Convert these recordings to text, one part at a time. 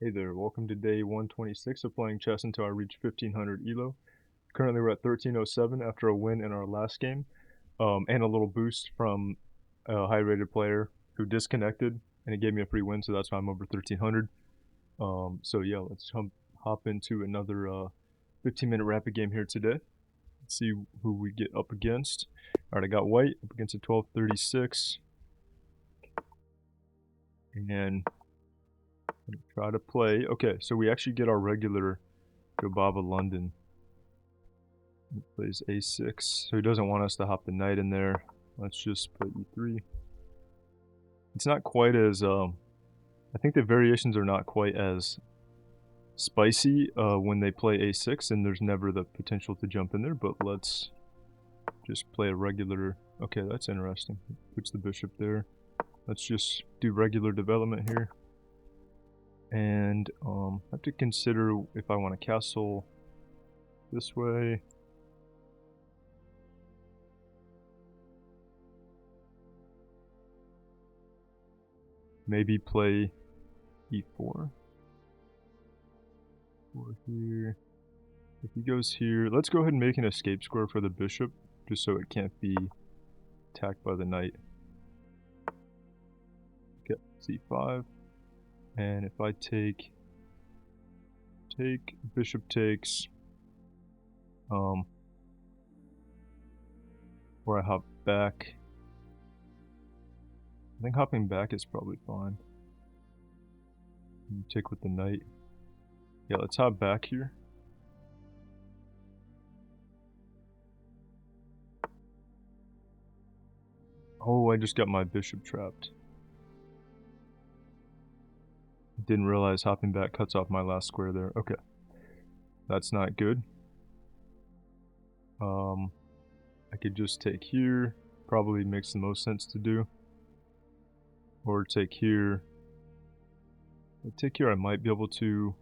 Hey there, welcome to day 126 of playing chess until I reach 1500 Elo. Currently we're at 1307 after a win in our last game, and a little boost from a high rated player who disconnected, and it gave me a free win, so that's why I'm over 1300. So yeah, let's hop into another 15-minute rapid game here today. Let's see who we get up against. Alright, I got white up against a 1236, and try to play. Okay, so we actually get our regular Jobava London. He plays a6, so he doesn't want us to hop the knight in there. Let's just play e3. It's not quite as, I think the variations are not quite as spicy when they play a6, and there's never the potential to jump in there, but let's just play a regular. Okay, that's interesting. Puts the bishop there. Let's just do regular development here. And I have to consider if I want to castle this way. Maybe play e4. Or here. If he goes here, let's go ahead and make an escape square for the bishop, just so it can't be attacked by the knight. Okay, c5. And if I take, bishop takes, or I hop back. I think hopping back is probably fine. You take with the knight. Yeah, let's hop back here. Oh, I just got my bishop trapped. Didn't realize hopping back cuts off my last square there. Okay. That's not good. I could just take here. Probably makes the most sense to do. Or take here. If I take here, I might be able to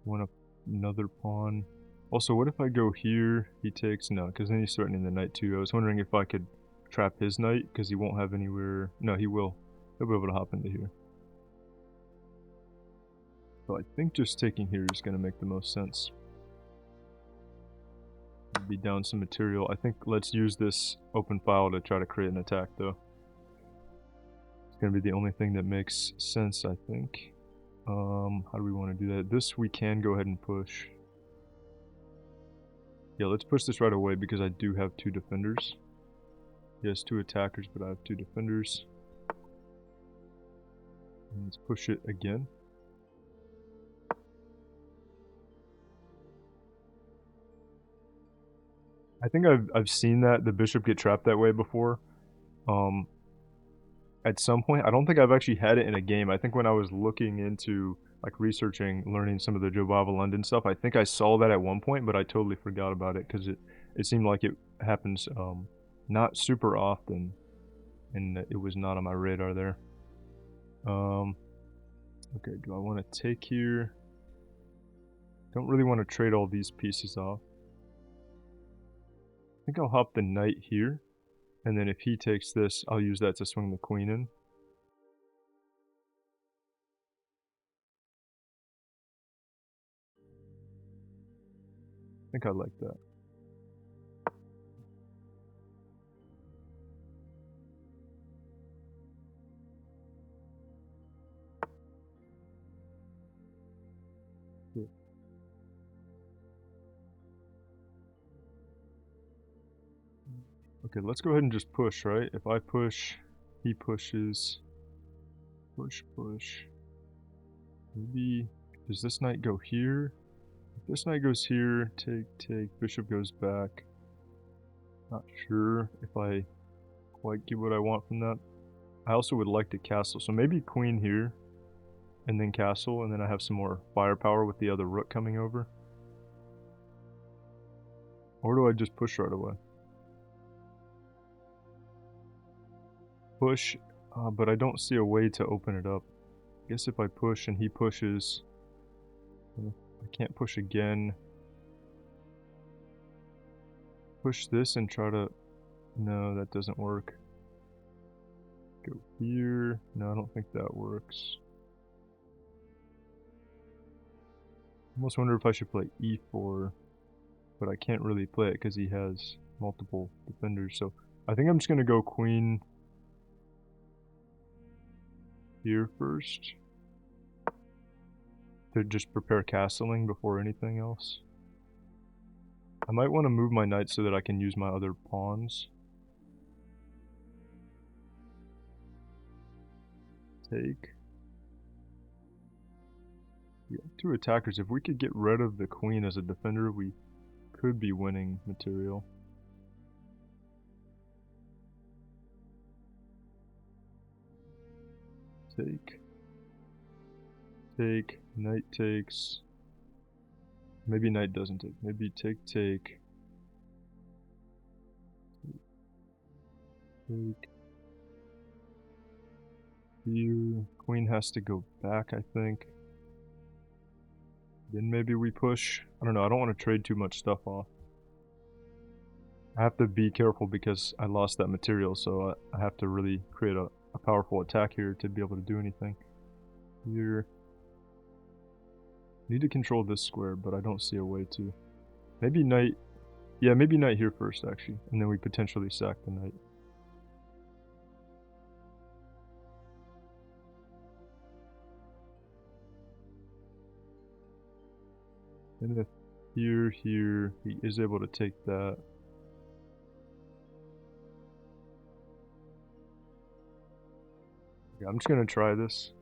win another pawn. Also, what if I go here? He takes, no, because then he's threatening the knight too. I was wondering if I could trap his knight, because he won't have anywhere. No, he will. He'll be able to hop into here. So I think just taking here is going to make the most sense. Be down some material. I think let's use this open file to try to create an attack, though. It's going to be the only thing that makes sense, I think. How do we want to do that? This we can go ahead and push. Yeah, let's push this right away because I do have two defenders. He has two attackers, but I have two defenders. And let's push it again. I think I've seen that the bishop get trapped that way before. At some point, I don't think I've actually had it in a game. I think when I was looking into like researching, learning some of the Jobava London stuff, I think I saw that at one point, but I totally forgot about it because it seemed like it happens not super often, and it was not on my radar there. Okay, do I want to take here? Don't really want to trade all these pieces off. I think I'll hop the knight here, and then if he takes this, I'll use that to swing the queen in. I think I like that. Yeah. Okay, let's go ahead and just push, right? If I push, he pushes. Push, push. Maybe, does this knight go here? If this knight goes here, take, bishop goes back. Not sure if I quite get what I want from that. I also would like to castle, so maybe queen here, and then castle, and then I have some more firepower with the other rook coming over. Or do I just push right away? Push, but I don't see a way to open it up. I guess if I push and he pushes, I can't push again. Push this and try to, no, that doesn't work. Go here, no, I don't think that works. Almost wonder if I should play e4, but I can't really play it because he has multiple defenders. So I think I'm just gonna go queen here first to just prepare castling before anything else. I might want to move my knight so that I can use my other pawns. Take. We have two attackers. If we could get rid of the queen as a defender, we could be winning material. Take. Take. Knight takes. Maybe knight doesn't take. Maybe take, take. Take. Here. Queen has to go back, I think. Then maybe we push. I don't know. I don't want to trade too much stuff off. I have to be careful because I lost that material, so I have to really create a powerful attack here to be able to do anything. Here. Need to control this square, but I don't see a way to. Maybe knight. Yeah, maybe knight here first, actually. And then we potentially sack the knight. And if here, he is able to take that. Okay, I'm just going to try this.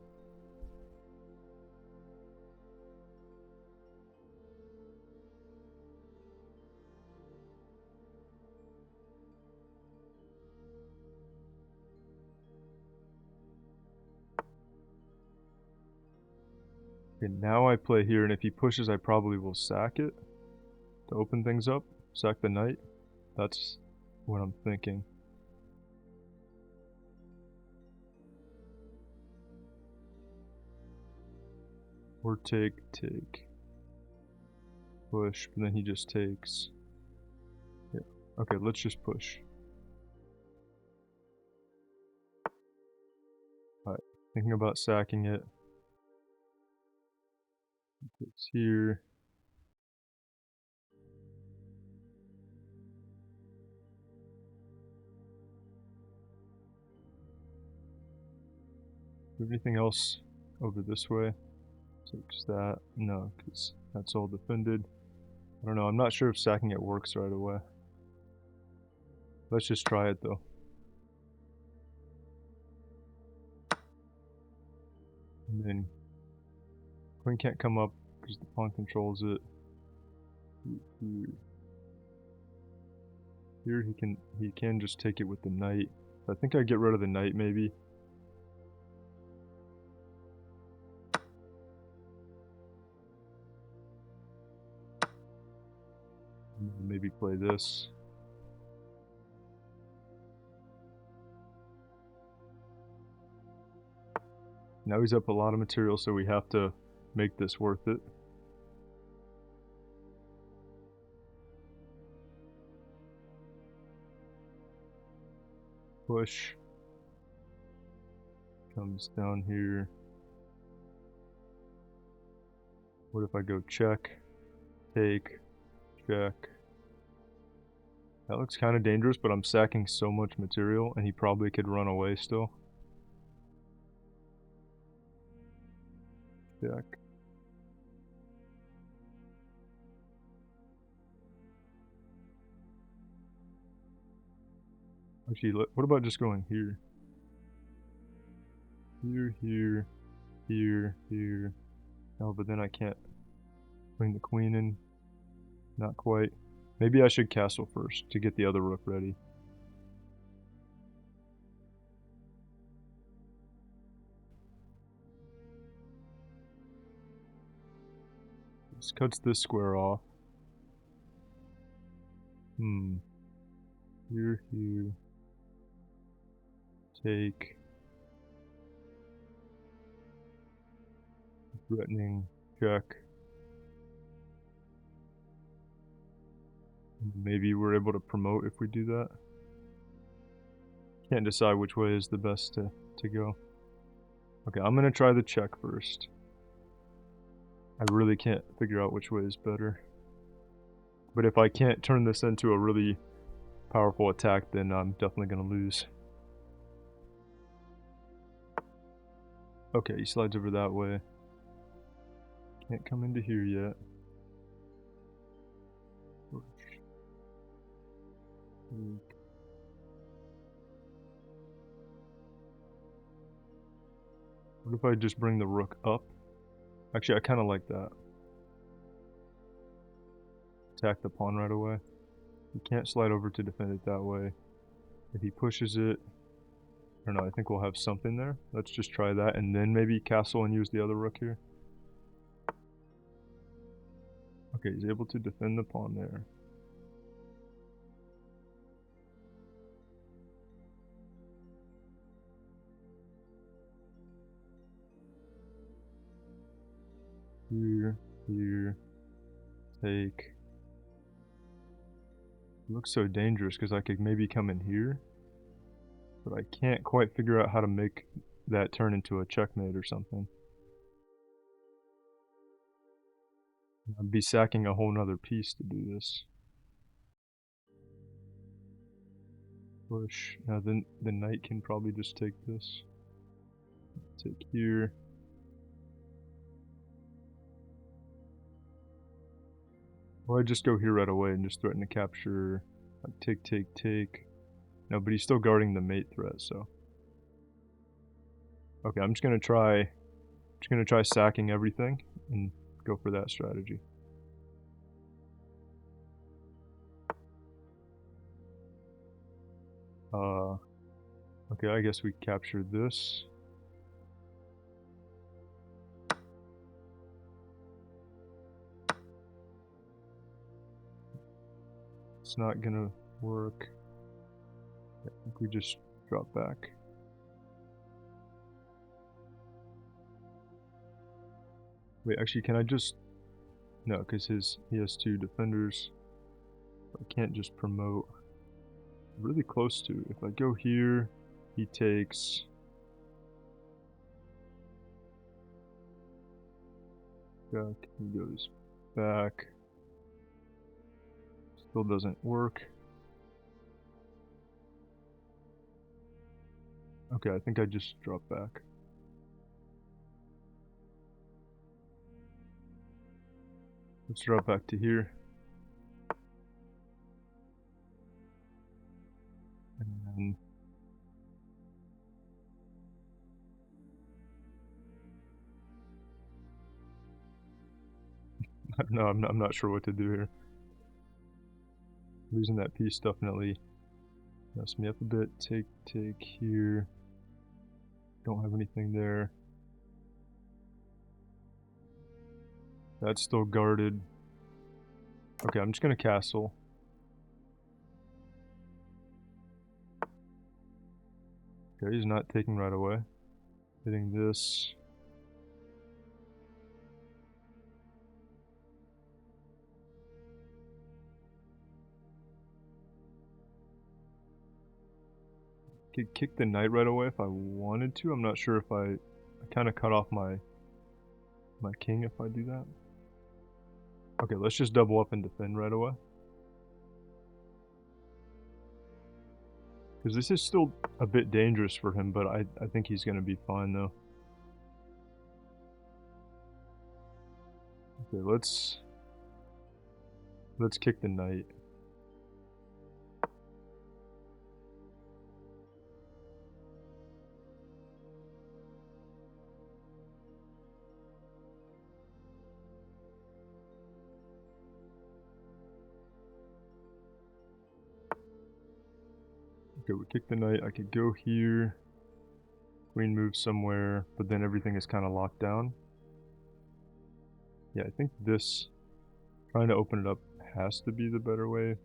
Okay, now I play here, and if he pushes, I probably will sack it to open things up. Sack the knight. That's what I'm thinking. Or take, take. Push, but then he just takes. Yeah. Okay, let's just push. Alright, thinking about sacking it. It's here. Anything else over this way? Takes that. No, because that's all defended. I don't know. I'm not sure if sacking it works right away. Let's just try it though. And then queen can't come up because the pawn controls it. Here he can just take it with the knight. I think I get rid of the knight maybe. Maybe play this. Now he's up a lot of material, so we have to make this worth it. Push. Comes down here. What if I go check, take, check? That looks kind of dangerous, but I'm sacking so much material, and he probably could run away still. Check. Actually, what about just going here? Here, here, here, here. Oh, but then I can't bring the queen in. Not quite. Maybe I should castle first to get the other rook ready. This cuts this square off. Here, here. Take. Threatening. Check. Maybe we're able to promote if we do that. Can't decide which way is the best to go. Okay, I'm gonna try the check first. I really can't figure out which way is better. But if I can't turn this into a really powerful attack, then I'm definitely going to lose. Okay, he slides over that way. Can't come into here yet. What if I just bring the rook up? Actually, I kind of like that. Attack the pawn right away. He can't slide over to defend it that way. If he pushes it, I don't know, I think we'll have something there. Let's just try that, and then maybe castle and use the other rook here. Okay, he's able to defend the pawn there. Here, here, take. It looks so dangerous because I could maybe come in here, but I can't quite figure out how to make that turn into a checkmate or something. I'd be sacking a whole nother piece to do this. Push. Now then the knight can probably just take this. Take here. Or I just go here right away and just threaten to capture. Like take, take, take. No, but he's still guarding the mate threat, so. Okay, I'm just gonna try sacking everything and go for that strategy. Okay, I guess we captured this. It's not gonna work. I think we just drop back. Wait, actually, can I just... No, because he has 2 defenders. I can't just promote. Really close to. If I go here, he takes... Back, he goes back. Still doesn't work. Okay, I think I just drop back. Let's drop back to here. And no, I'm not sure what to do here. Losing that piece definitely messed me up a bit. Take here. Don't have anything there. That's still guarded. Okay, I'm just gonna castle. Okay, he's not taking right away. Hitting this. Could kick the knight right away if I wanted to. I'm not sure if I kind of cut off my king if I do that. Okay, let's just double up and defend right away. Because this is still a bit dangerous for him, but I think he's going to be fine though. Okay, let's kick the knight. Okay, we kick the knight. I could go here. Queen moves somewhere, but then everything is kind of locked down. Yeah, I think this, trying to open it up has to be the better way.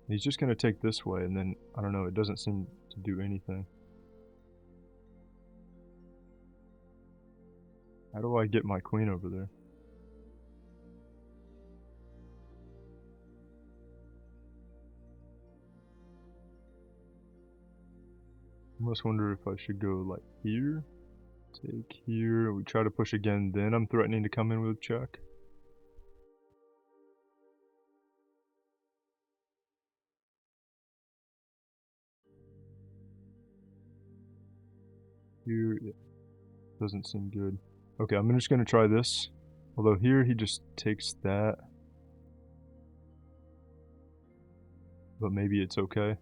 He's just going to take this way, and then, I don't know, it doesn't seem to do anything. How do I get my queen over there? I almost wonder if I should go like here. Take here. We try to push again, then I'm threatening to come in with check. here. Yeah, doesn't seem good. Okay, I'm just gonna try this. Although here he just takes that. But maybe it's okay.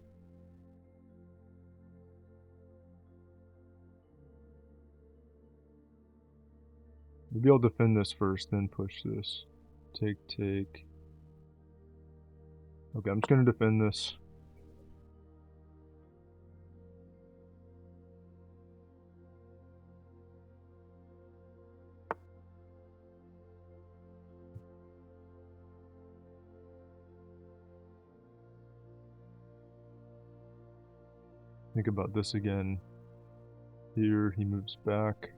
Maybe I'll defend this first, then push this. Take. Okay, I'm just gonna defend this. Think about this again. Here, he moves back.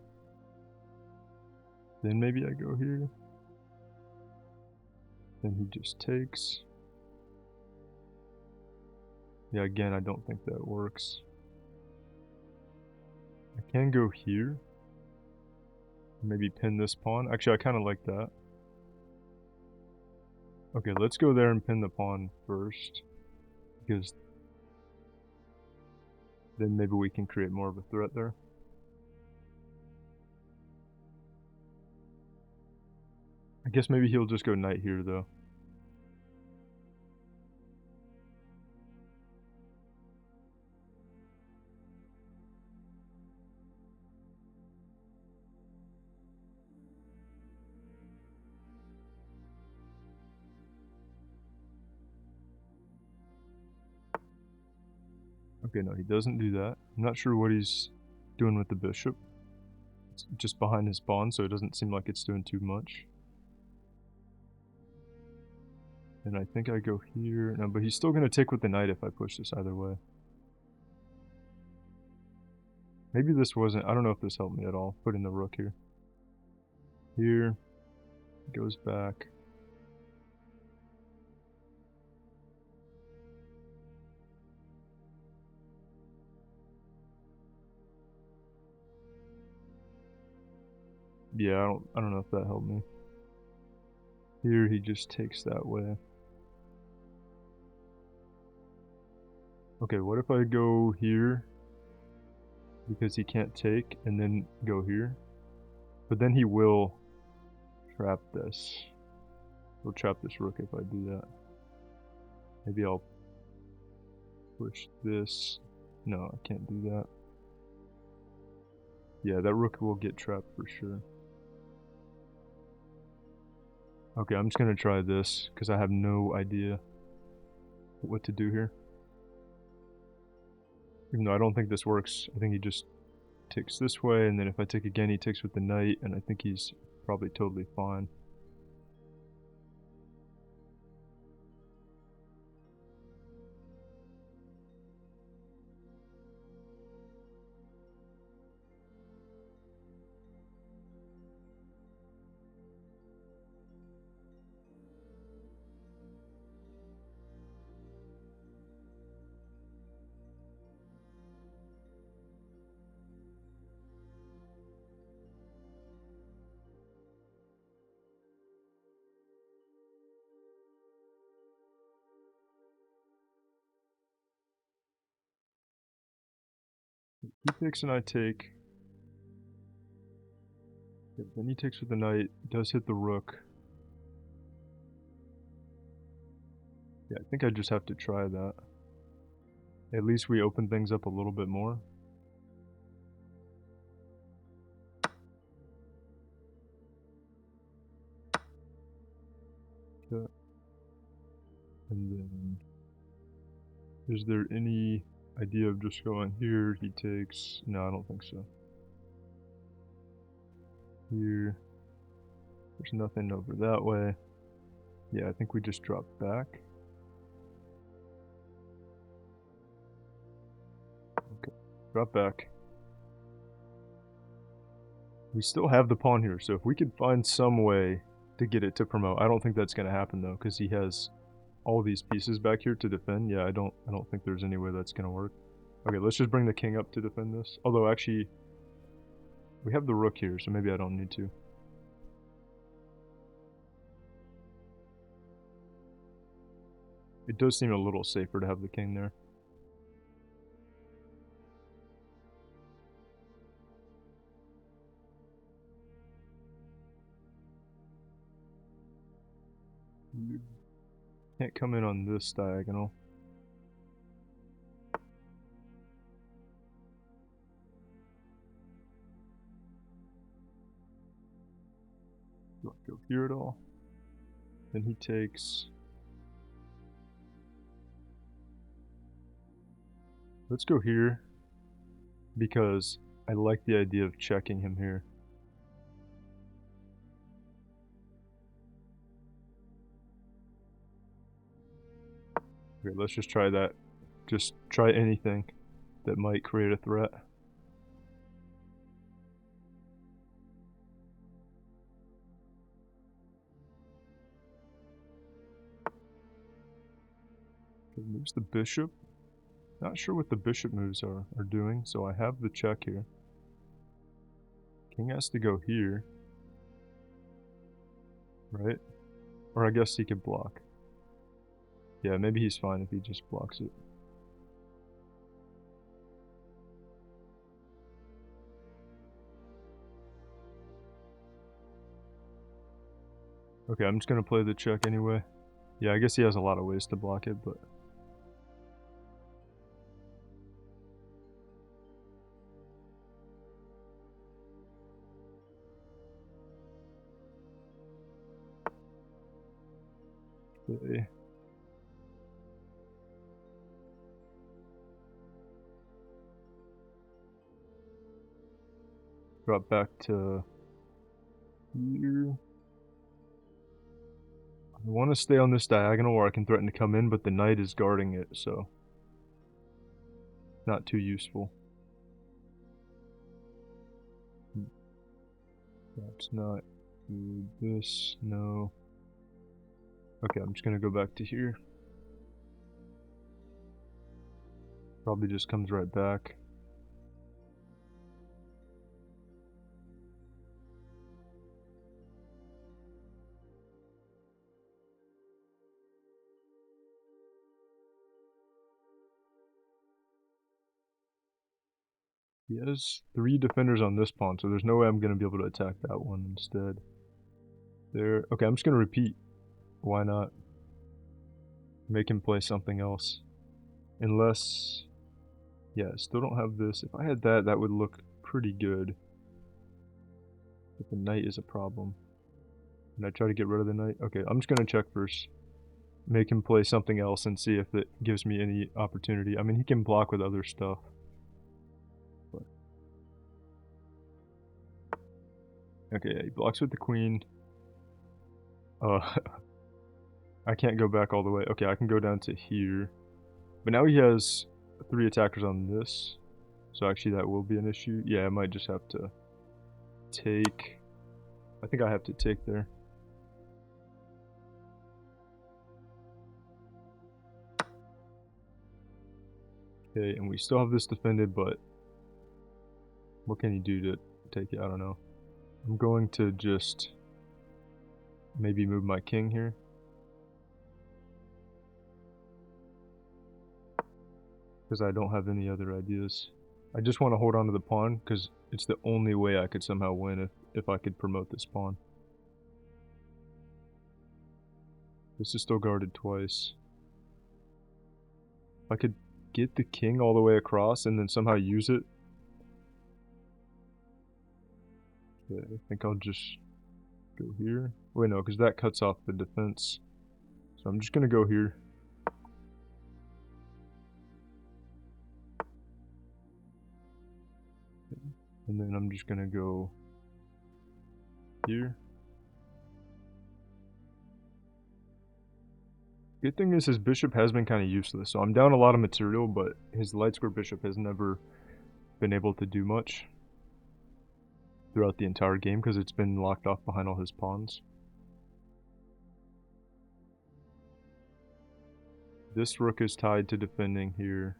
Then maybe I go here. Then he just takes. Yeah, again, I don't think that works. I can go here. Maybe pin this pawn. Actually, I kind of like that. Okay, let's go there and pin the pawn first. Because then maybe we can create more of a threat there. I guess maybe he'll just go knight here, though. Okay, no, he doesn't do that. I'm not sure what he's doing with the bishop. It's just behind his pawn, so it doesn't seem like it's doing too much. And I think I go here. No, but he's still going to take with the knight if I push this either way. Maybe this wasn't... I don't know if this helped me at all, putting the rook here. Here. Goes back. Yeah, I don't know if that helped me. Here he just takes that way. Okay, what if I go here? Because he can't take, and then go here. But then he will trap this. He'll trap this rook if I do that. Maybe I'll push this. No, I can't do that. Yeah, that rook will get trapped for sure. Okay, I'm just gonna try this, because I have no idea what to do here. Even though I don't think this works, I think he just takes this way, and then if I take again, he takes with the knight, and I think he's probably totally fine. He takes and I take. Yeah, then he takes with the knight, does hit the rook. Yeah, I think I just have to try that. At least we open things up a little bit more. Okay. And then, is there any idea of just going here? He takes. No, I don't think so. Here. There's nothing over that way. Yeah, I think we just drop back. Okay, drop back. We still have the pawn here, so if we could find some way to get it to promote. I don't think that's going to happen though, because he has all these pieces back here to defend. Yeah, I don't think there's any way that's going to work. Okay, let's just bring the king up to defend this. Although actually, we have the rook here, so maybe I don't need to. It does seem a little safer to have the king there. You can't come in on this diagonal. Do I go here at all? Then he takes... Let's go here, because I like the idea of checking him here. Okay, let's just try that. Just try anything that might create a threat. Okay, moves the bishop. Not sure what the bishop moves are doing, so I have the check here. King has to go here. Right? Or I guess he could block. Yeah, maybe he's fine if he just blocks it. Okay, I'm just gonna play the check anyway. Yeah, I guess he has a lot of ways to block it, but... Okay. Drop back to here. I want to stay on this diagonal where I can threaten to come in, but the knight is guarding it, so... Not too useful. That's not good. This, no. Okay, I'm just gonna go back to here. Probably just comes right back. He has 3 defenders on this pawn, so there's no way I'm gonna be able to attack that one instead. There. Okay, I'm just gonna repeat. Why not? Make him play something else. Unless... Yeah, I still don't have this. If I had that, that would look pretty good. But the knight is a problem. Can I try to get rid of the knight? Okay, I'm just gonna check first. Make him play something else and see if it gives me any opportunity. I mean, he can block with other stuff. But... Okay, yeah, he blocks with the queen. I can't go back all the way. Okay, I can go down to here. But now he has 3 attackers on this. So actually that will be an issue. Yeah, I might just have to take... I think I have to take there. Okay, and we still have this defended, but... What can he do to take it? I don't know. I'm going to just... maybe move my king here. Because I don't have any other ideas. I just want to hold on to the pawn, because it's the only way I could somehow win if I could promote this pawn. This is still guarded twice. If I could get the king all the way across and then somehow use it. Okay, I think I'll just go here. Wait, no, because that cuts off the defense. So I'm just going to go here. And then I'm just going to go here. Good thing is his bishop has been kind of useless. So I'm down a lot of material, but his light square bishop has never been able to do much throughout the entire game because it's been locked off behind all his pawns. This rook is tied to defending here.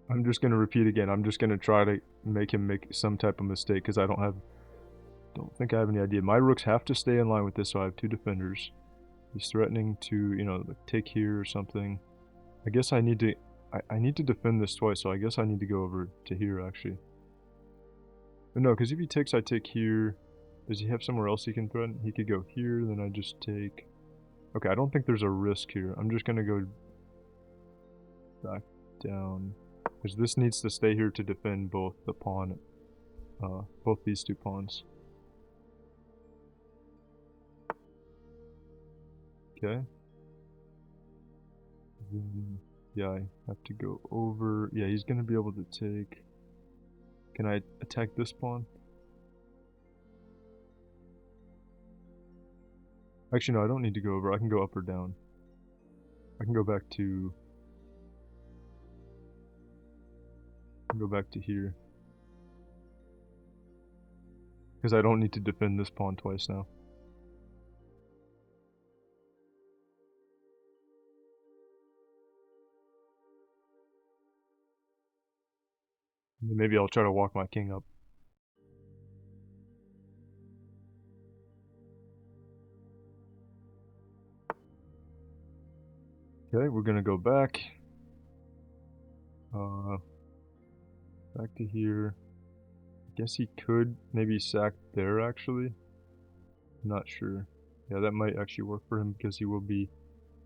I'm just going to repeat again. I'm just going to try to make him make some type of mistake because I don't have Don't think I have any idea. My rooks have to stay in line with this, so I have 2 defenders. He's threatening to, you know, like take here or something. I guess I need to... I need to defend this twice, so I guess I need to go over to here, actually. But no, because if he takes, I take here. Does he have somewhere else he can threaten? He could go here, then I just take... Okay, I don't think there's a risk here. I'm just going to go back down. Because this needs to stay here to defend both the pawn, both these 2 pawns. Okay. Then, yeah, I have to go over. Yeah, he's going to be able to take... Can I attack this pawn? Actually, no, I don't need to go over. I can go up or down. I can go back to... Go back to here. Because I don't need to defend this pawn twice now. Maybe I'll try to walk my king up. Okay, we're gonna go back. Back to here. I guess he could maybe sack there, actually. Not sure. Yeah, that might actually work for him because he will be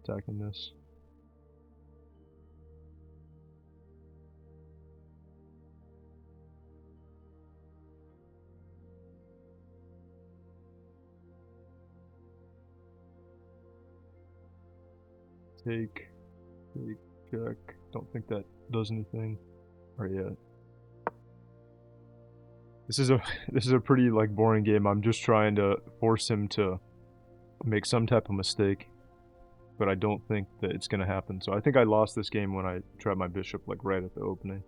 attacking this. Take, check. Don't think that does anything. Alright, yeah. This is a pretty like boring game. I'm just trying to force him to make some type of mistake, but I don't think that it's gonna happen. So I think I lost this game when I tried my bishop like right at the opening.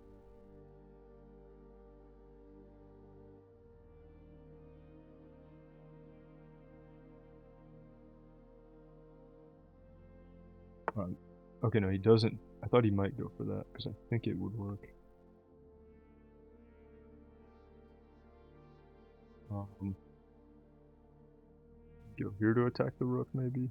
Okay, no, he doesn't. I thought he might go for that because I think it would work. Go here to attack the rook, maybe.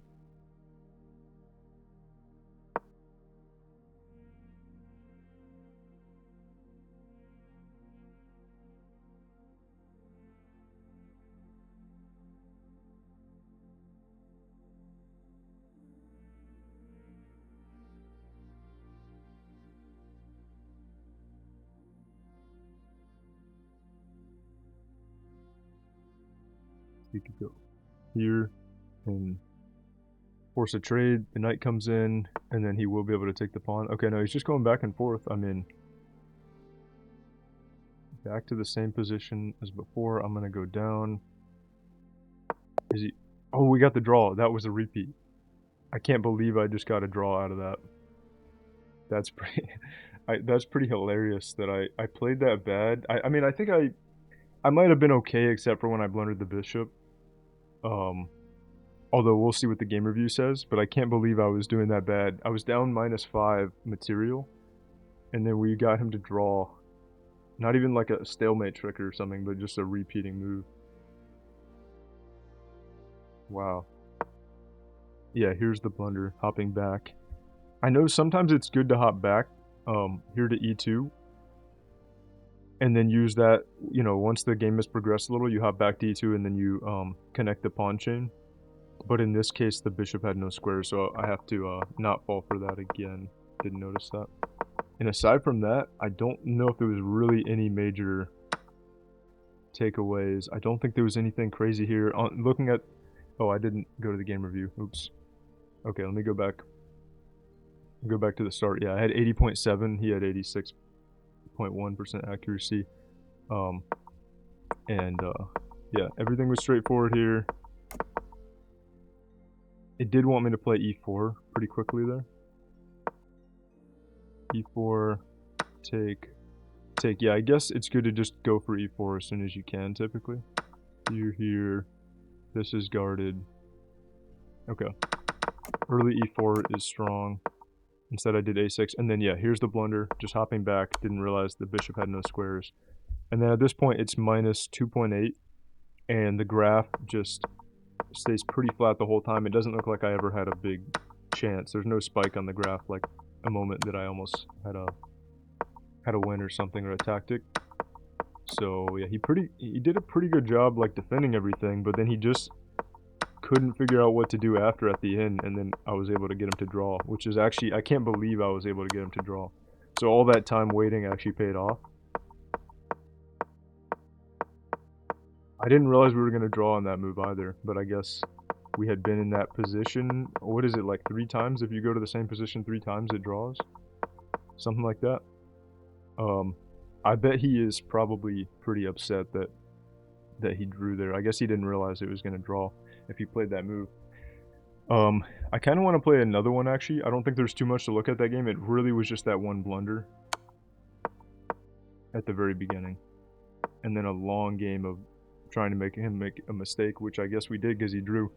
He could go here and force a trade. The knight comes in, and then he will be able to take the pawn. Okay, no, he's just going back and forth. I'm in. Back to the same position as before. I'm gonna go down. Is he? Oh, we got the draw. That was a repeat. I can't believe I just got a draw out of that. That's pretty. That's pretty hilarious that I played that bad. I mean, I think I might have been okay except for when I blundered the bishop. Although we'll see what the game review says, but I can't believe I was doing that bad. I was down -5 material, and then we got him to draw. Not even like a stalemate trick or something, but just a repeating move. Wow. Yeah, here's the blunder, hopping back. I know sometimes it's good to hop back, here to e2, and then use that, you know, once the game has progressed a little, you hop back to e2 and then you connect the pawn chain. But in this case, the bishop had no squares, so I have to not fall for that again. Didn't notice that. And aside from that, I don't know if there was really any major takeaways. I don't think there was anything crazy here. Looking at... Oh, I didn't go to the game review. Oops. Okay, let me go back. Go back to the start. Yeah, I had 80.7. He had 86.1% accuracy. Yeah, everything was straightforward here. It did want me to play e4 pretty quickly there. e4, take. Yeah, I guess it's good to just go for e4 as soon as you can, typically. You're here. This is guarded. Okay. Early e4 is strong. Instead I did a6. And then, yeah, here's the blunder. Just hopping back. Didn't realize the bishop had no squares. And then at this point, it's -2.8. and the graph just stays pretty flat the whole time. It doesn't look like I ever had a big chance. There's no spike on the graph like a moment that I almost had a win or something, or a tactic. So yeah, he did a pretty good job like defending everything, but then he just couldn't figure out what to do after at the end, and then I was able to get him to draw, which is actually, I can't believe I was able to get him to draw. So all that time waiting actually paid off. I didn't realize we were going to draw on that move either, but I guess we had been in that position. What is it, like 3 times? If you go to the same position 3 times, it draws? Something like that. I bet he is probably pretty upset that he drew there. I guess he didn't realize it was going to draw if he played that move. I kind of want to play another one, actually. I don't think there's too much to look at that game. It really was just that one blunder at the very beginning. And then a long game of trying to make him make a mistake, which I guess we did because he drew.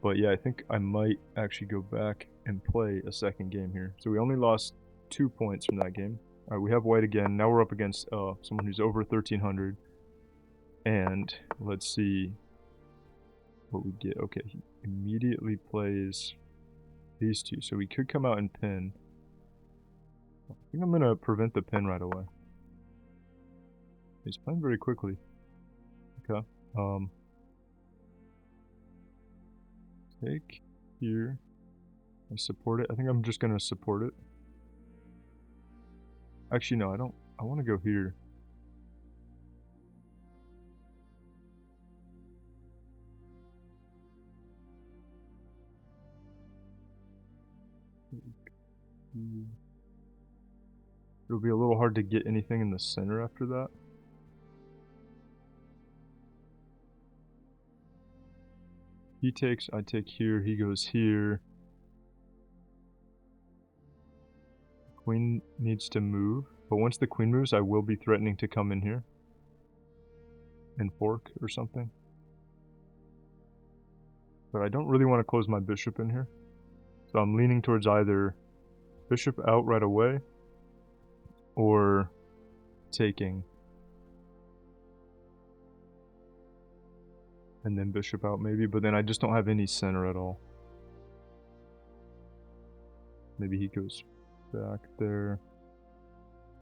But yeah, I think I might actually go back and play a second game here. So we only lost 2 points from that game. All right, we have white again. Now we're up against someone who's over 1,300. And let's see what we get. Okay, he immediately plays these two. So we could come out and pin. I think I'm going to prevent the pin right away. He's playing very quickly. Okay. Take here. I support it. I think I'm just going to support it. Actually, no, I don't. I want to go here. It'll be a little hard to get anything in the center after that. He takes, I take here, he goes here. Queen needs to move, but once the queen moves, I will be threatening to come in here and fork or something. But I don't really want to close my bishop in here. So I'm leaning towards either bishop out right away or taking. And then bishop out maybe, but then I just don't have any center at all. Maybe he goes back there.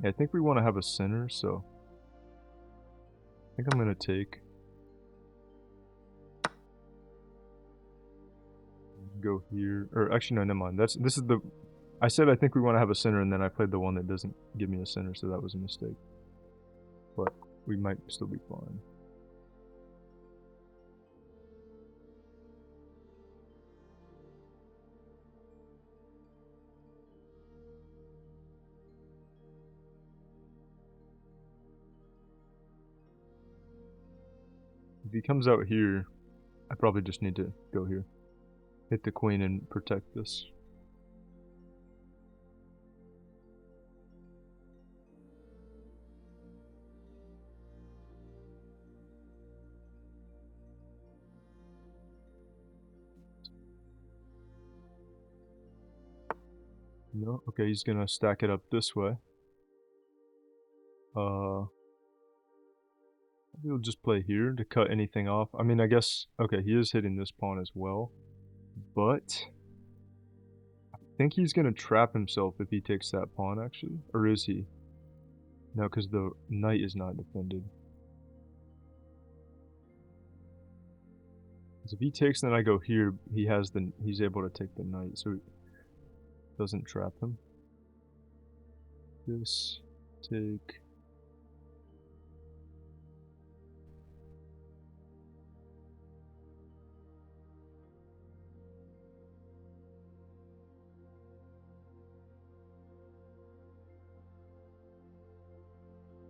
Yeah, I think we want to have a center, so I think I'm going to take. Go here, or actually no, never mind. This is the, I said I think we want to have a center, and then I played the one that doesn't give me a center, so that was a mistake. But we might still be fine. If he comes out here, I probably just need to go here. Hit the queen and protect this. No, okay, he's gonna stack it up this way. We'll just play here to cut anything off. I mean, I guess, okay, he is hitting this pawn as well, but I think he's gonna trap himself if he takes that pawn, actually. Or is he? No, because the knight is not defended. So if he takes, then I go here, he's able to take the knight, so it doesn't trap him. This, take.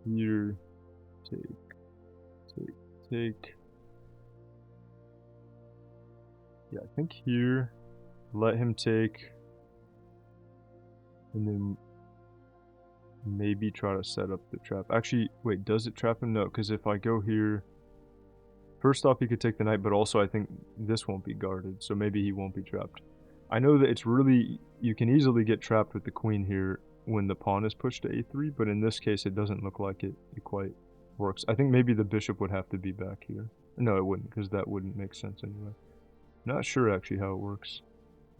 Here, take. Yeah, I think here, let him take, and then maybe try to set up the trap. Actually, wait, does it trap him? No, because if I go here, first off, he could take the knight, but also I think this won't be guarded, so maybe he won't be trapped. I know that it's really, you can easily get trapped with the queen here when the pawn is pushed to a3, but in this case, it doesn't look like it quite works. I think maybe the bishop would have to be back here. No, it wouldn't, because that wouldn't make sense anyway. Not sure actually how it works.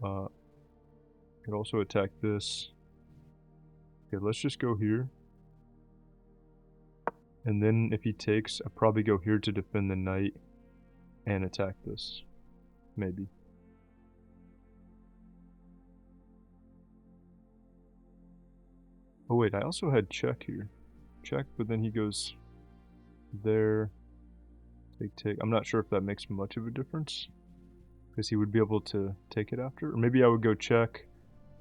Could also attack this. Okay, let's just go here. And then if he takes, I'll probably go here to defend the knight and attack this. Maybe. Oh wait, I also had check here. Check, but then he goes there. Take. I'm not sure if that makes much of a difference, because he would be able to take it after. Or maybe I would go check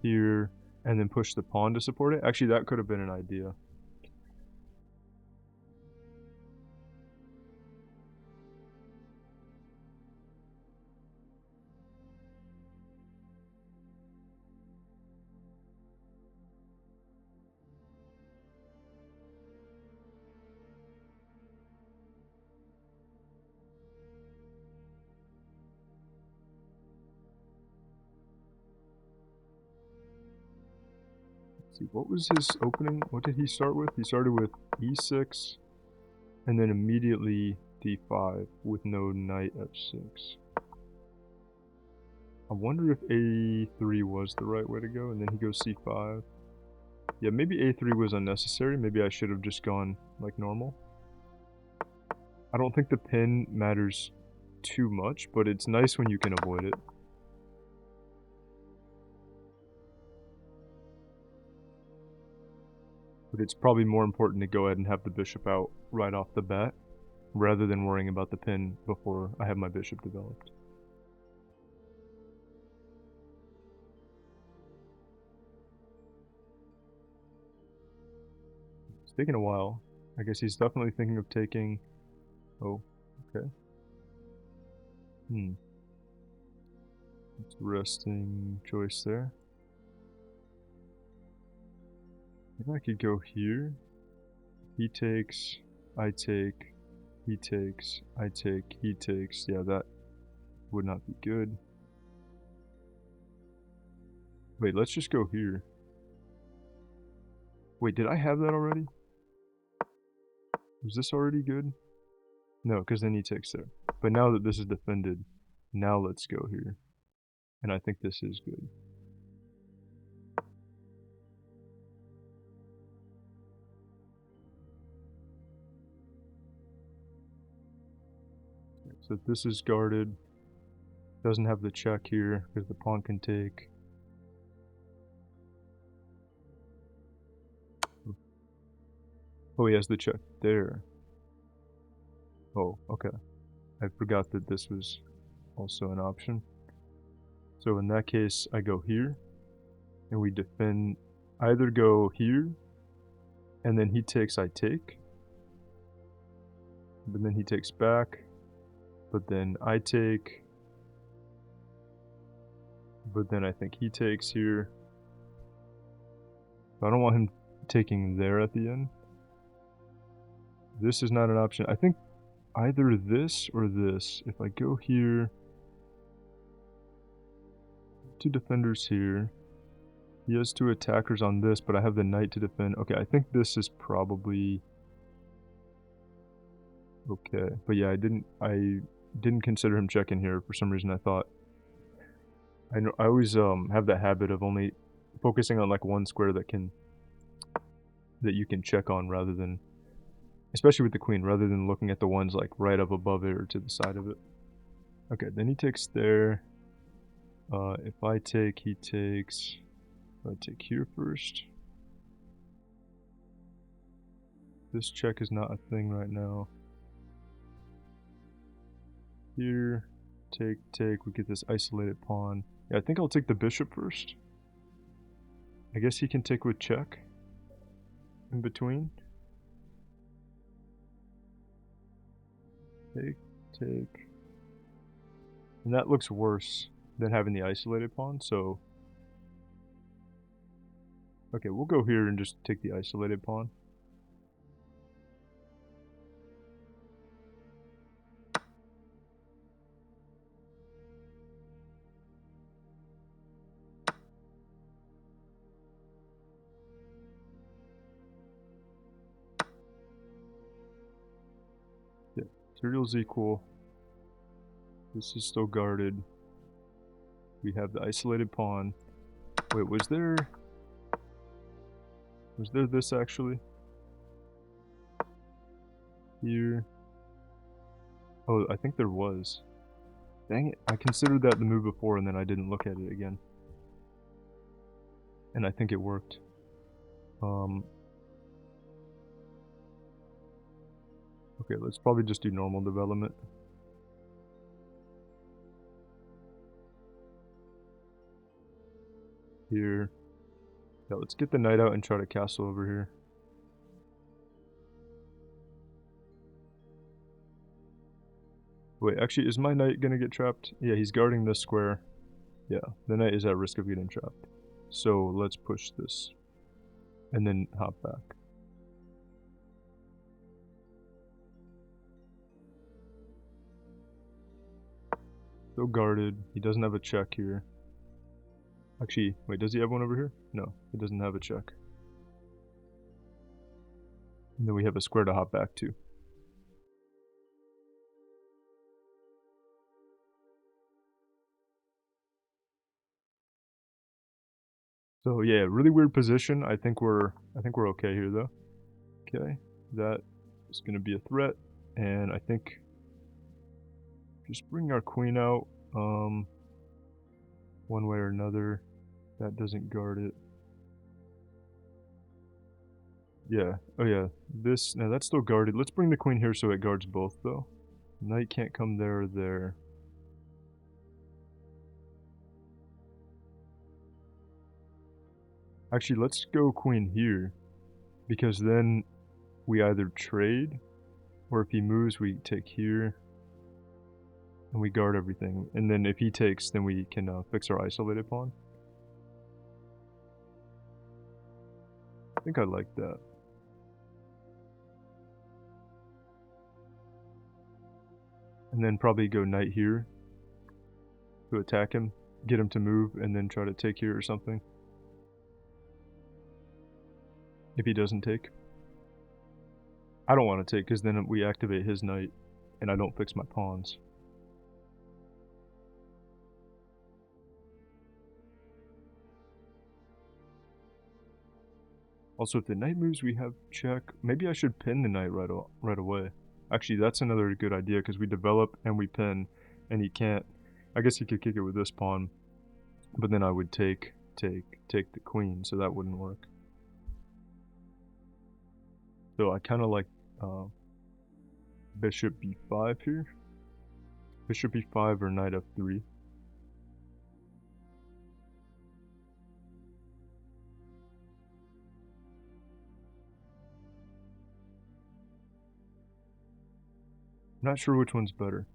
here and then push the pawn to support it. Actually, that could have been an idea. Let's see, what was his opening? What did he start with? He started with e6 and then immediately d5 with no knight f6. I wonder if a3 was the right way to go, and then he goes c5. Yeah, maybe a3 was unnecessary. Maybe I should have just gone like normal. I don't think the pin matters too much, but it's nice when you can avoid it. But it's probably more important to go ahead and have the bishop out right off the bat, rather than worrying about the pin before I have my bishop developed. It's taking a while. I guess he's definitely thinking of taking... Oh, okay. Interesting choice there. Maybe I could go here. He takes, I take, he takes, I take, he takes. Yeah, that would not be good. Wait, let's just go here. Wait, did I have that already? Was this already good? No, because then he takes there. But now that this is defended, now let's go here. And I think this is good. So this is guarded. Doesn't have the check here because the pawn can take. Oh, he has the check there. Oh, okay. I forgot that this was also an option. So in that case, I go here, and we defend. Either go here, and then he takes, I take. But then he takes back. But then I take. But then I think he takes here. I don't want him taking there at the end. This is not an option. I think either this or this. If I go here, two defenders here. He has two attackers on this, but I have the knight to defend. Okay, I think this is probably okay. But yeah, I didn't consider him checking here for some reason. I thought I always have that habit of only focusing on like one square that you can check on rather than, especially with the queen, rather than looking at the ones like right up above it or to the side of it. Okay, then he takes there. If I take, he takes. If I take here first. This check is not a thing right now. Here, take, we get this isolated pawn. Yeah, I think I'll take the bishop first. I guess he can take with check in between. Take. And that looks worse than having the isolated pawn, so... Okay, we'll go here and just take the isolated pawn. Yeah, material's equal. This is still guarded. We have the isolated pawn. Wait, was there this actually? Here. Oh, I think there was. Dang it, I considered that the move before and then I didn't look at it again. And I think it worked. Okay, let's probably just do normal development. Here. Yeah, let's get the knight out and try to castle over here. Wait, actually, is my knight gonna get trapped? Yeah, he's guarding this square. Yeah, the knight is at risk of getting trapped. So let's push this. And then hop back. Still guarded. He doesn't have a check here. Actually, wait, does he have one over here? No, he doesn't have a check. And then we have a square to hop back to. So yeah, really weird position. I think we're okay here though. Okay, that is gonna be a threat, and I think just bring our queen out, one way or another. That doesn't guard it. Yeah. Oh yeah. This now that's still guarded. Let's bring the queen here so it guards both though. Knight can't come there or there. Actually, let's go queen here, because then we either trade, or if he moves, we take here, and we guard everything. And then if he takes, then we can fix our isolated pawn. I think I like that. And then probably go knight here to attack him, get him to move, and then try to take here or something. If he doesn't take. I don't want to take, because then we activate his knight, and I don't fix my pawns. Also, if the knight moves, we have check. Maybe I should pin the knight right away. Actually, that's another good idea, because we develop and we pin, and he can't. I guess he could kick it with this pawn, but then I would take the queen, so that wouldn't work. So I kind of like bishop b5 here. Bishop e5 or knight f3. I'm not sure which one's better.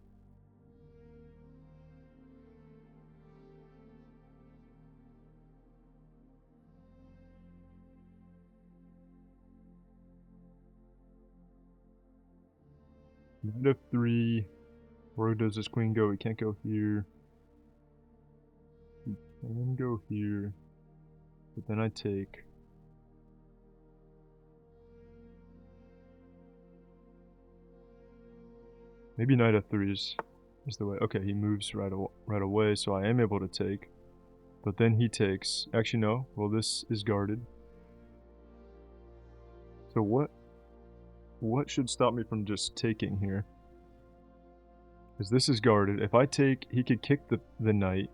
Knight f3. Where does this queen go? He can't go here. He can go here. But then I take. Maybe knight f3 is the way. Okay, he moves right away, so I am able to take. But then he takes. Actually, no. Well, this is guarded. So what should stop me from just taking here? Because this is guarded. If I take, he could kick the knight.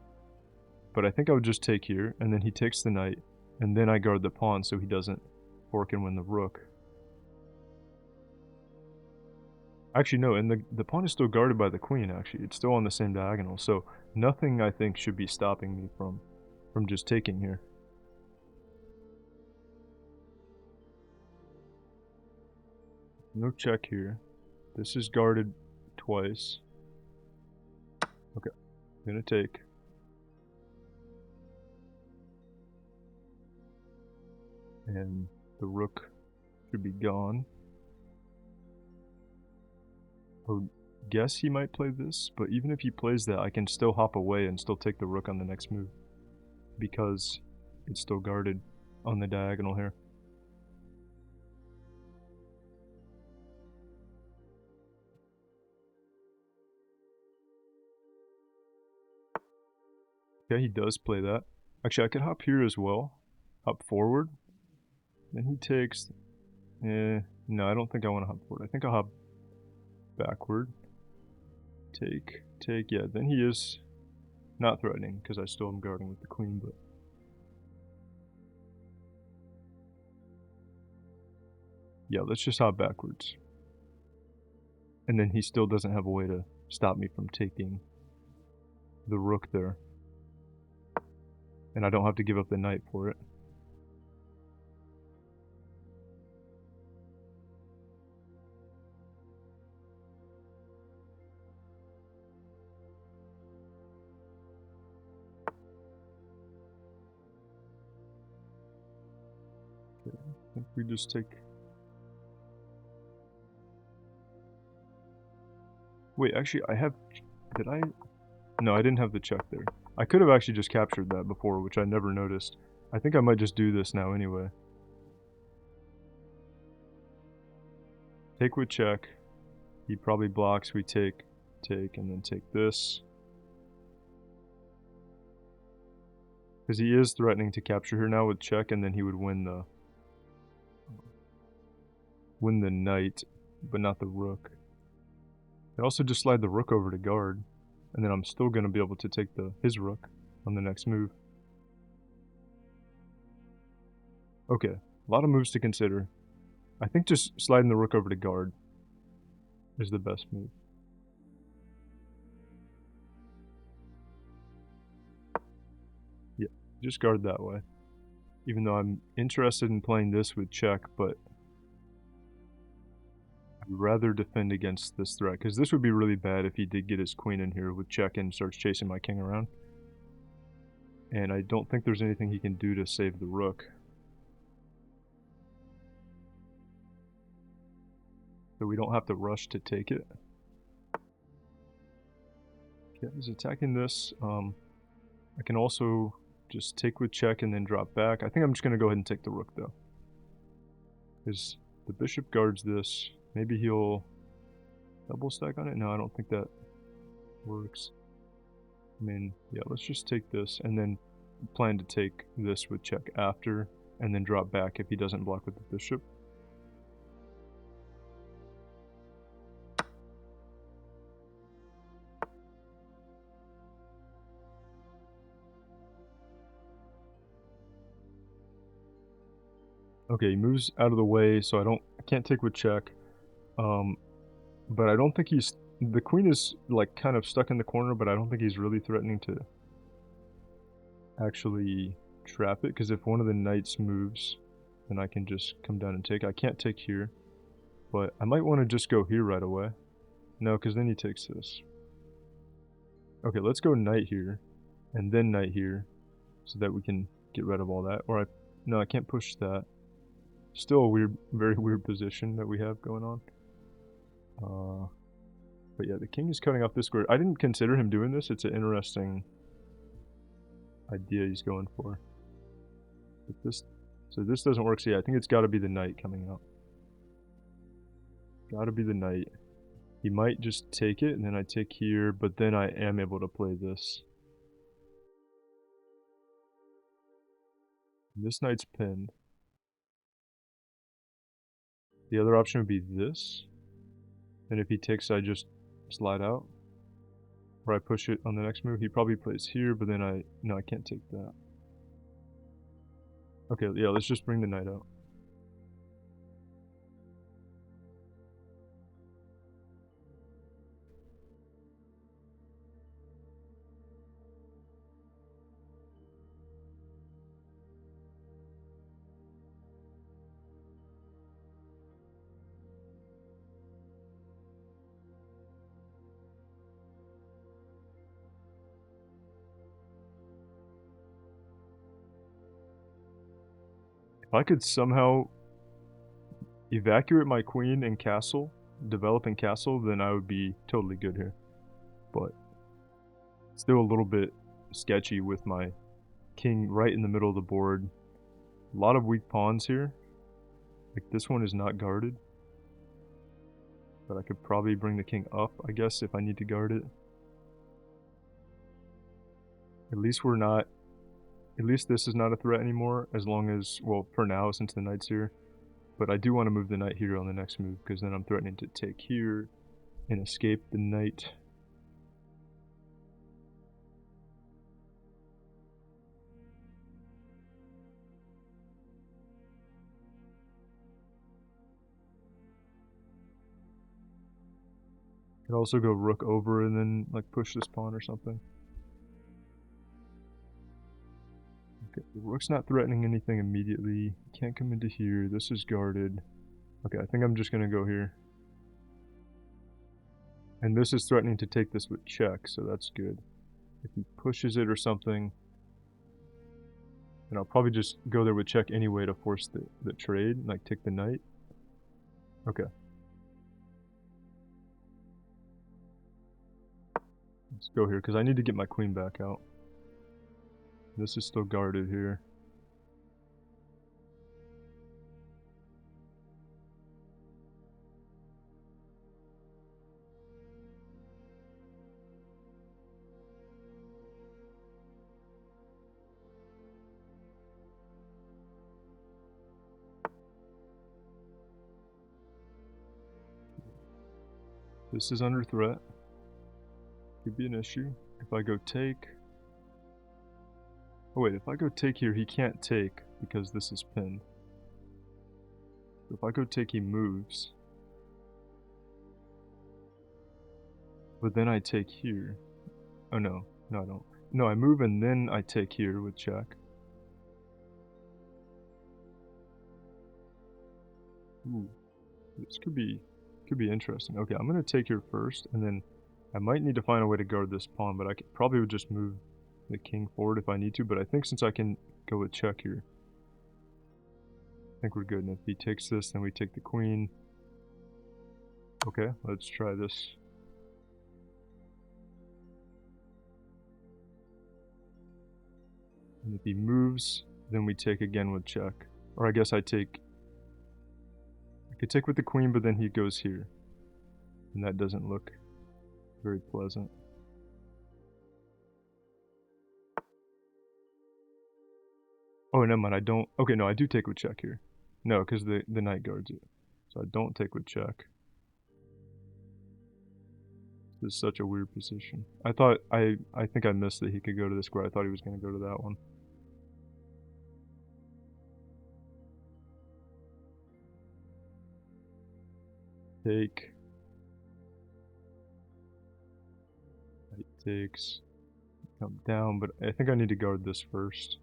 But I think I would just take here, and then he takes the knight, and then I guard the pawn so he doesn't fork and win the rook. Actually, no, and the pawn is still guarded by the queen, actually. It's still on the same diagonal, so nothing, I think, should be stopping me from just taking here. No check here. This is guarded twice. Okay, I'm gonna take. And the rook should be gone. I would guess he might play this, but even if he plays that, I can still hop away and still take the rook on the next move, because it's still guarded on the diagonal here. Okay, he does play that. Actually, I could hop here as well. Hop forward. Then he takes... no, I don't think I want to hop forward. I think I'll hop backward. Take. Yeah, then he is not threatening, because I still am guarding with the queen, but... yeah, let's just hop backwards. And then he still doesn't have a way to stop me from taking the rook there. And I don't have to give up the knight for it. Okay, I think we just take... wait, actually, I have... did I... no, I didn't have the check there. I could have actually just captured that before, which I never noticed. I think I might just do this now anyway. Take with check. He probably blocks. We take, and then take this. Because he is threatening to capture her now with check, and then he would win the knight, but not the rook. I also just slide the rook over to guard, and then I'm still going to be able to take his rook on the next move. Okay, a lot of moves to consider. I think just sliding the rook over to guard is the best move. Yeah, just guard that way. Even though I'm interested in playing this with check, but I'd rather defend against this threat, because this would be really bad if he did get his queen in here with check and starts chasing my king around. And I don't think there's anything he can do to save the rook. So we don't have to rush to take it. Okay, he's attacking this. I can also just take with check and then drop back. I think I'm just going to go ahead and take the rook, though. Because the bishop guards this. Maybe he'll double stack on it? No, I don't think that works. I mean, yeah, let's just take this and then plan to take this with check after, and then drop back if he doesn't block with the bishop. Okay, he moves out of the way, so I can't take with check. But I don't think he's... the queen is like kind of stuck in the corner, but I don't think he's really threatening to actually trap it, because if one of the knights moves, then I can just come down and take. I can't take here, but I might want to just go here right away. No, because then he takes this. Okay, let's go knight here, and then knight here, so that we can get rid of all that. Or no, I can't push that. Still a weird, very weird position that we have going on. But yeah, the king is cutting off this square. I didn't consider him doing this. It's an interesting idea he's going for. But so this doesn't work. So yeah, I think it's got to be the knight coming out. Got to be the knight. He might just take it, and then I take here, but then I am able to play this. This knight's pinned. The other option would be this. And if he takes, I just slide out. Or I push it on the next move. He probably plays here, but then no, I can't take that. Okay, yeah, let's just bring the knight out. If I could somehow evacuate my queen and castle, developing castle, then I would be totally good here. But still a little bit sketchy with my king right in the middle of the board. A lot of weak pawns here. Like this one is not guarded. But I could probably bring the king up, I guess, if I need to guard it. At least we're not... At least this is not a threat anymore, as long as... Well, for now, since the knight's here. But I do want to move the knight here on the next move, because then I'm threatening to take here and escape the knight. Could also go rook over and then like push this pawn or something. Okay, the rook's not threatening anything immediately. Can't come into here. This is guarded. Okay, I think I'm just gonna go here. And this is threatening to take this with check, so that's good. If he pushes it or something, then I'll probably just go there with check anyway to force the trade, like take the knight. Okay. Let's go here, because I need to get my queen back out. This is still guarded here. This is under threat. Could be an issue. If I go take... Oh wait, if I go take here, he can't take because this is pinned. So if I go take, he moves. But then I take here. Oh no, no I don't. No, I move and then I take here with check. Ooh, this could be interesting. Okay, I'm gonna take here first, and then I might need to find a way to guard this pawn, but I could, probably would just move the king forward if I need to, but I think since I can go with check here, I think we're good. And if he takes this, then we take the queen. Okay, let's try this. And if he moves, then we take again with check. Or I guess I take... I could take with the queen, but then he goes here. And that doesn't look very pleasant. Oh, never mind, I don't... Okay, no, I do take with check here. No, because the knight guards it. So I don't take with check. This is such a weird position. I thought... I think I missed that he could go to the square. I thought he was going to go to that one. Take. Knight takes. Come down, but I think I need to guard this first.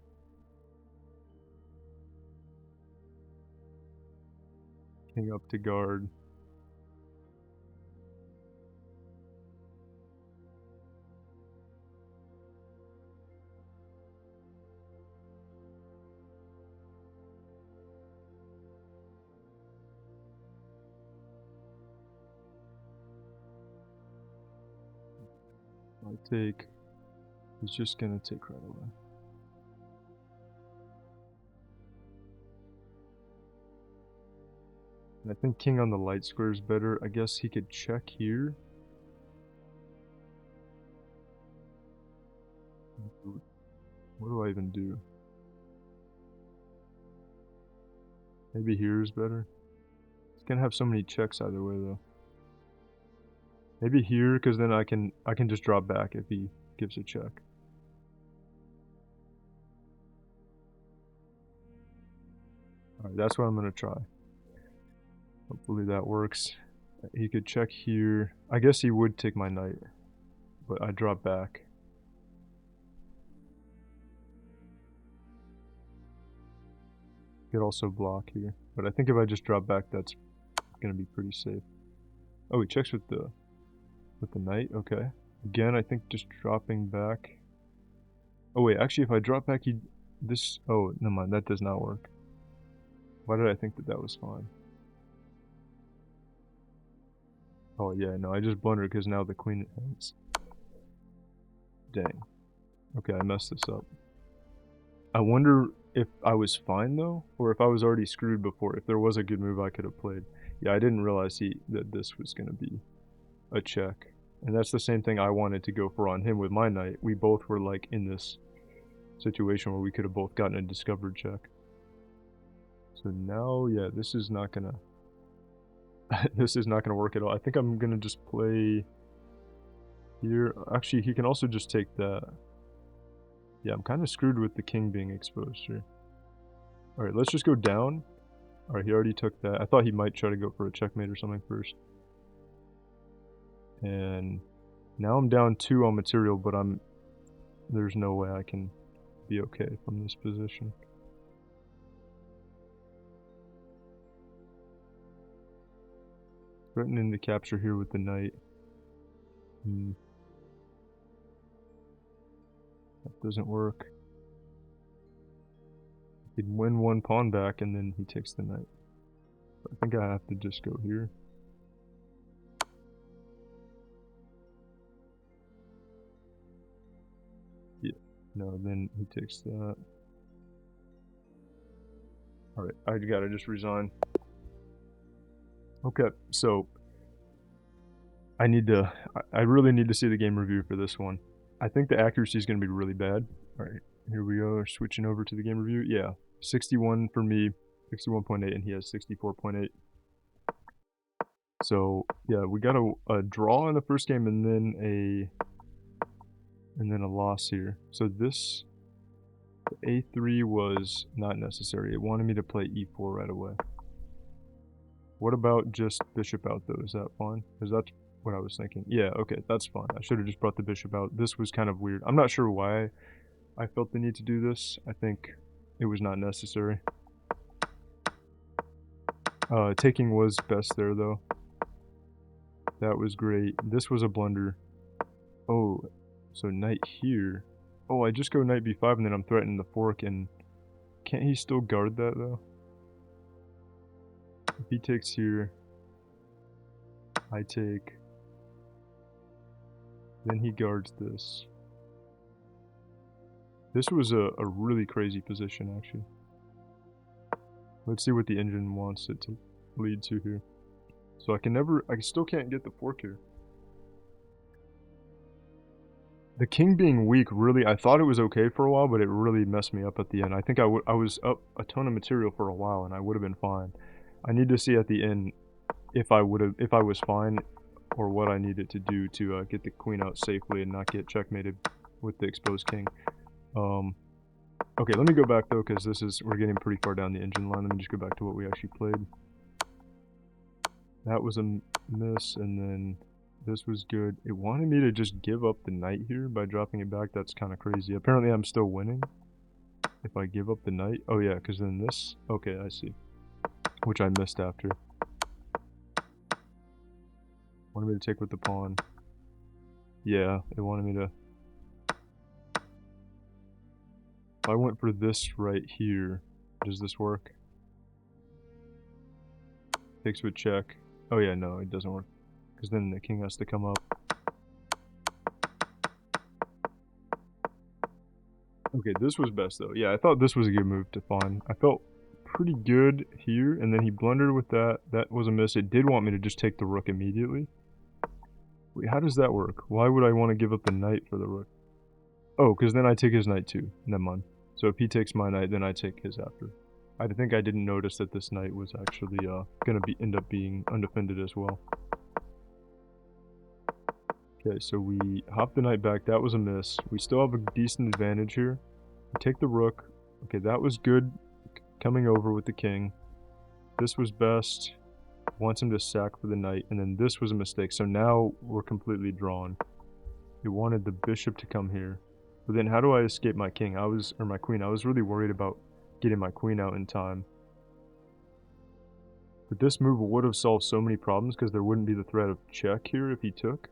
King up to guard. I take. He's just gonna take right away. And I think king on the light square is better. I guess he could check here. What do I even do? Maybe here is better. It's gonna have so many checks either way though. Maybe here, because then I can just drop back if he gives a check. Alright, that's what I'm gonna try. Hopefully that works. He could check here. I guess he would take my knight, but I drop back. Could also block here, but I think if I just drop back, that's gonna be pretty safe. Oh, he checks with the knight. Okay. Again, I think just dropping back. Oh wait, actually, if I drop back, he this. Oh, never mind. That does not work. Why did I think that was fine? Oh yeah, no, I just blundered because now the queen hangs. Dang. Okay, I messed this up. I wonder if I was fine though, or if I was already screwed before. If there was a good move I could have played. Yeah, I didn't realize that this was gonna be a check. And that's the same thing I wanted to go for on him with my knight. We both were like in this situation where we could have both gotten a discovered check. So now, yeah, this is not gonna this is not gonna work at all. I think I'm gonna just play here. Actually, he can also just take that. Yeah, I'm kind of screwed with the king being exposed here. Alright, let's just go down. Alright, he already took that. I thought he might try to go for a checkmate or something first. And now I'm down 2 on material, but there's no way I can be okay from this position. Threatening to capture here with the knight. That doesn't work. He'd win 1 pawn back and then he takes the knight. I think I have to just go here. Yeah. No, then he takes that. Alright, I gotta just resign. Okay, so I really need to see the game review for this one. I think the accuracy is going to be really bad. Alright, here we are, switching over to the game review. Yeah, 61 for me, 61.8, and he has 64.8. So, yeah, we got a draw in the first game and then a loss here. So this, A3 was not necessary. It wanted me to play E4 right away. What about just bishop out though? Is that fine? Because that's what I was thinking. Yeah, okay, that's fine. I should have just brought the bishop out. This was kind of weird. I'm not sure why I felt the need to do this. I think it was not necessary. Taking was best there though. That was great. This was a blunder. Oh, so knight here. Oh, I just go knight b5 and then I'm threatening the fork, and can't he still guard that though? If he takes here, I take. Then he guards this. This was a really crazy position, actually. Let's see what the engine wants it to lead to here. So I still can't get the fork here. The king being weak, really, I thought it was okay for a while, but it really messed me up at the end. I think I was up a ton of material for a while, and I would have been fine. I need to see at the end if I was fine, or what I needed to do to get the queen out safely and not get checkmated with the exposed king. Okay, let me go back though, because we're getting pretty far down the engine line. Let me just go back to what we actually played. That was a miss, and then this was good. It wanted me to just give up the knight here by dropping it back. That's kind of crazy. Apparently I'm still winning if I give up the knight. Oh yeah, because then this... Okay, I see. Which I missed after. Wanted me to take with the pawn. Yeah, it wanted me to... If I went for this right here, does this work? Takes with check. Oh yeah, no, it doesn't work. Because then the king has to come up. Okay, this was best though. Yeah, I thought this was a good move to pawn. I felt pretty good here, and then he blundered with that. That was a miss. It did want me to just take the rook immediately. Wait, how does that work? Why would I want to give up the knight for the rook? Oh, because then I take his knight too. Never mind. So if he takes my knight, then I take his after. I think I didn't notice that this knight was actually gonna end up being undefended as well. Okay, so we hop the knight back. That was a miss. We still have a decent advantage here. We take the rook. Okay, that was good coming over with the king. This was best. Wants him to sack for the knight, and then this was a mistake. So now we're completely drawn. It wanted the bishop to come here. But then how do I escape my king? Or my queen. I was really worried about getting my queen out in time. But this move would have solved so many problems because there wouldn't be the threat of check here if he took.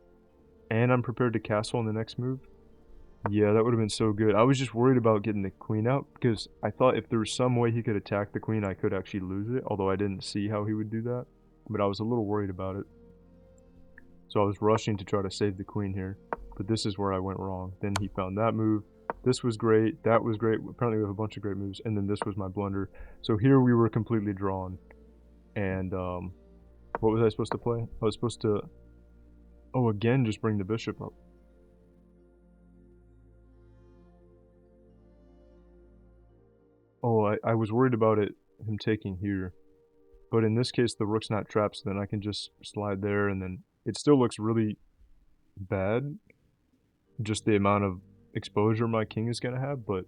And I'm prepared to castle on the next move. Yeah, that would have been so good. I was just worried about getting the queen out because I thought if there was some way he could attack the queen, I could actually lose it. Although I didn't see how he would do that. But I was a little worried about it. So I was rushing to try to save the queen here. But this is where I went wrong. Then he found that move. This was great. That was great. Apparently we have a bunch of great moves. And then this was my blunder. So here we were completely drawn. And what was I supposed to play? I was supposed to... Oh, again, just bring the bishop up. Oh, I was worried about him taking here. But in this case, the rook's not trapped, so then I can just slide there, and then it still looks really bad, just the amount of exposure my king is going to have, but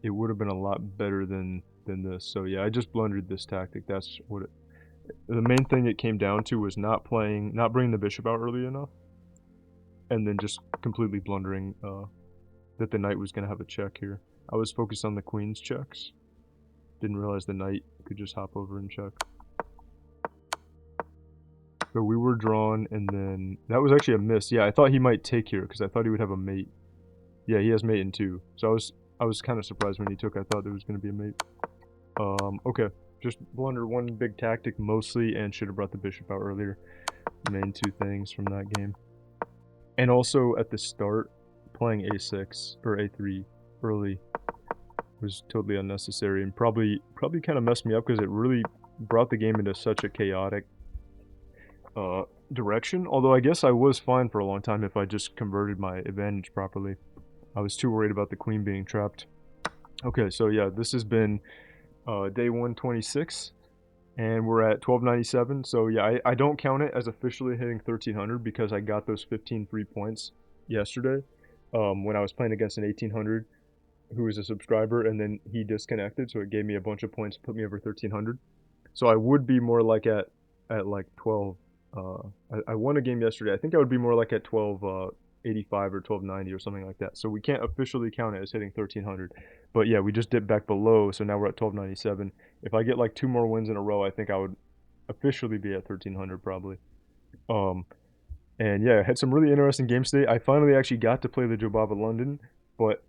it would have been a lot better than this. So yeah, I just blundered this tactic. That's what the main thing it came down to was not bringing the bishop out early enough, and then just completely blundering that the knight was going to have a check here. I was focused on the queen's checks. Didn't realize the knight could just hop over and check. So we were drawn, and then that was actually a miss. Yeah, I thought he might take here because I thought he would have a mate. Yeah, he has mate in 2. So I was kind of surprised when he took. I thought there was going to be a mate. Okay. Just blunder one big tactic mostly, and should have brought the bishop out earlier. Main 2 things from that game. And also at the start, playing a6 or a3 early was totally unnecessary and probably kind of messed me up because it really brought the game into such a chaotic direction. Although I guess I was fine for a long time if I just converted my advantage properly. I was too worried about the queen being trapped. Okay, so yeah, this has been day 126, and we're at 1297. So yeah, I don't count it as officially hitting 1300 because I got those 15 free points yesterday when I was playing against an 1800 who was a subscriber, and then he disconnected, so it gave me a bunch of points, put me over 1300. So I would be more like at like 12. I won a game yesterday. I think I would be more like at 1285 or 1290 or something like that. So we can't officially count it as hitting 1300. But yeah, we just dipped back below, so now we're at 1297. If I get like 2 more wins in a row, I think I would officially be at 1300 probably. Um, and yeah, I had some really interesting games today. I finally actually got to play the Jobava London, but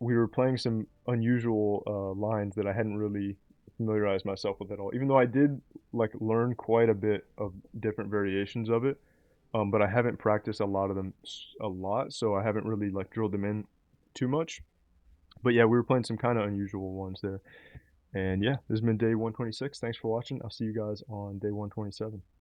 we were playing some unusual lines that I hadn't really familiarized myself with at all. Even though I did like learn quite a bit of different variations of it, but I haven't practiced a lot of them a lot, so I haven't really like drilled them in too much. But yeah, we were playing some kind of unusual ones there. And yeah, this has been day 126. Thanks for watching. I'll see you guys on day 127.